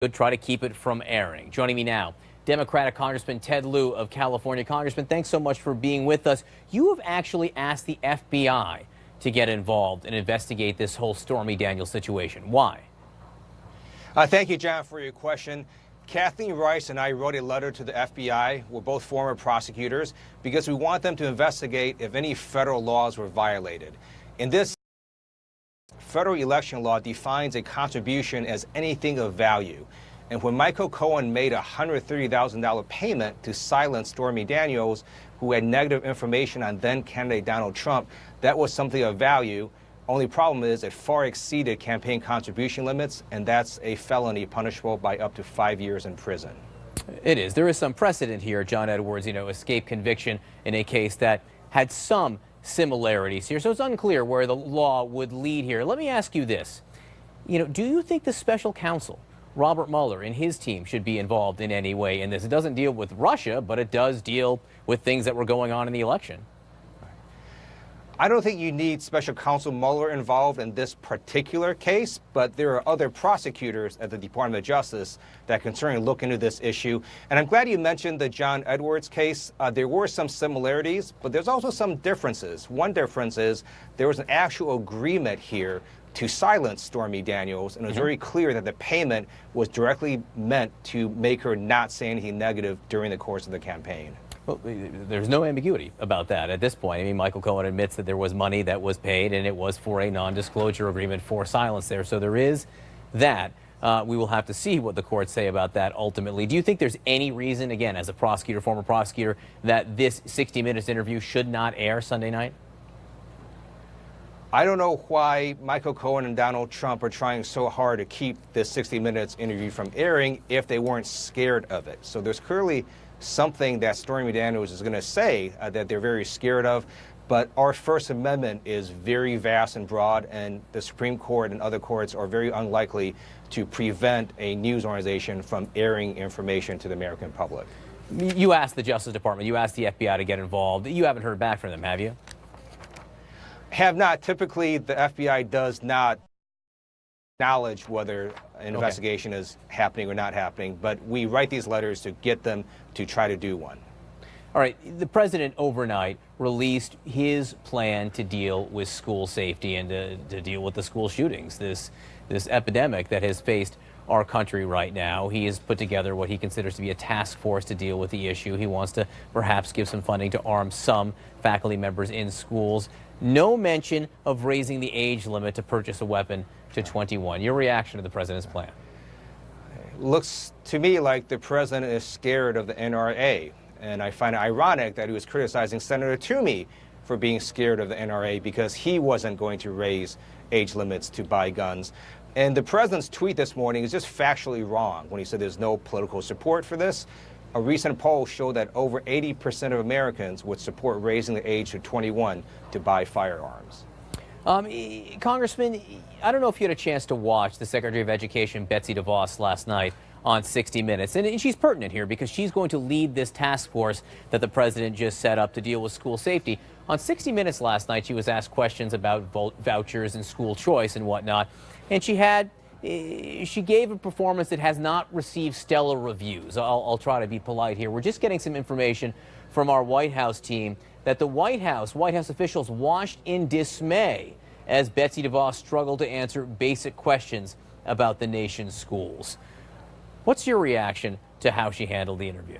Could try to keep it from airing. Joining me now, Democratic Congressman Ted Lieu of California. Congressman, thanks so much for being with us. You have actually asked the FBI to get involved and investigate this whole Stormy Daniels situation. Why? Thank you, John, for your question. Kathleen Rice and I wrote a letter to the FBI. We're both former prosecutors because we want them to investigate if any federal laws were violated. In this, federal election law defines a contribution as anything of value. And when Michael Cohen made a $130,000 payment to silence Stormy Daniels, who had negative information on then-candidate Donald Trump, that was something of value. Only problem is it far exceeded campaign contribution limits, and that's a felony punishable by up to 5 years in prison. It is. There is some precedent here, John Edwards, escape conviction in a case that had some similarities here. So it's unclear where the law would lead here. Let me ask you this. Do you think the special counsel, Robert Mueller, and his team should be involved in any way in this? It doesn't deal with Russia, but it does deal with things that were going on in the election. I don't think you need special counsel Mueller involved in this particular case, but there are other prosecutors at the Department of Justice that can certainly look into this issue. And I'm glad you mentioned the John Edwards case. There were some similarities, but there's also some differences. One difference is there was an actual agreement here to silence Stormy Daniels, and it was very clear that the payment was directly meant to make her not say anything negative during the course of the campaign. Well, there's no ambiguity about that at this point. I mean, Michael Cohen admits that there was money that was paid, and it was for a non-disclosure agreement for silence there. So there is that. We will have to see what the courts say about that ultimately. Do you think there's any reason, again, as a prosecutor, former prosecutor, that this 60 Minutes interview should not air Sunday night? I don't know why Michael Cohen and Donald Trump are trying so hard to keep this 60 Minutes interview from airing if they weren't scared of it. So there's clearly something that Stormy Daniels is going to say that they're very scared of. But our First Amendment is very vast and broad, and the Supreme Court and other courts are very unlikely to prevent a news organization from airing information to the American public. You asked the Justice Department, you asked the FBI to get involved. You haven't heard back from them, have you? Have not. Typically, the FBI does not acknowledge whether an investigation is happening or not happening, but we write these letters to get them to try to do one. All right. The president overnight released his plan to deal with school safety and to deal with the school shootings, this epidemic that has faced our country right now. He has put together what he considers to be a task force to deal with the issue. He wants to perhaps give some funding to arm some faculty members in schools. No mention of raising the age limit to purchase a weapon to 21. Your reaction to the president's plan? Looks to me like the president is scared of the NRA. And I find it ironic that he was criticizing Senator Toomey for being scared of the NRA because he wasn't going to raise age limits to buy guns. And the president's tweet this morning is just factually wrong when he said there's no political support for this. A recent poll showed that over 80% of Americans would support raising the age to 21 to buy firearms. Congressman, I don't know if you had a chance to watch the Secretary of Education, Betsy DeVos, last night on 60 Minutes. And she's pertinent here because she's going to lead this task force that the president just set up to deal with school safety. On 60 Minutes last night, she was asked questions about vouchers and school choice and whatnot. And she gave a performance that has not received stellar reviews. I'll try to be polite here. We're just getting some information from our White House team that the White House officials watched in dismay as Betsy DeVos struggled to answer basic questions about the nation's schools. What's your reaction to how she handled the interview?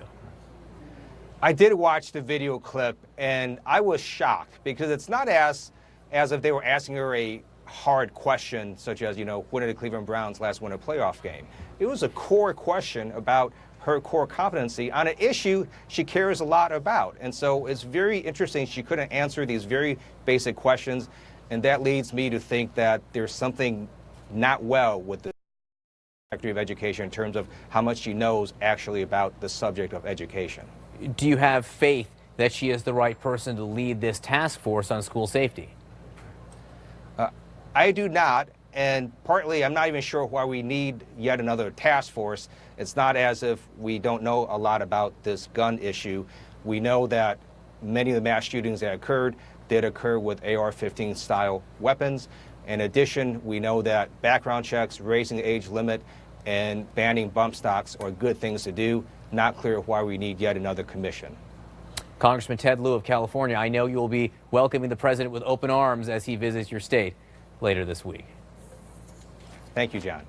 I did watch the video clip, and I was shocked because it's not as if they were asking her a hard question, such as, when did the Cleveland Browns last win a playoff game? It was a core question about her core competency on an issue she cares a lot about. And so it's very interesting she couldn't answer these very basic questions, and that leads me to think that there's something not well with the Secretary of Education in terms of how much she knows actually about the subject of education. Do you have faith that she is the right person to lead this task force on school safety? I do not, and partly I'm not even sure why we need yet another task force. It's not as if we don't know a lot about this gun issue. We know that many of the mass shootings that occurred did occur with AR-15 style weapons. In addition, we know that background checks, raising the age limit, and banning bump stocks are good things to do. Not clear why we need yet another commission. Congressman Ted Lieu of California, I know you will be welcoming the president with open arms as he visits your state later this week. Thank you, John.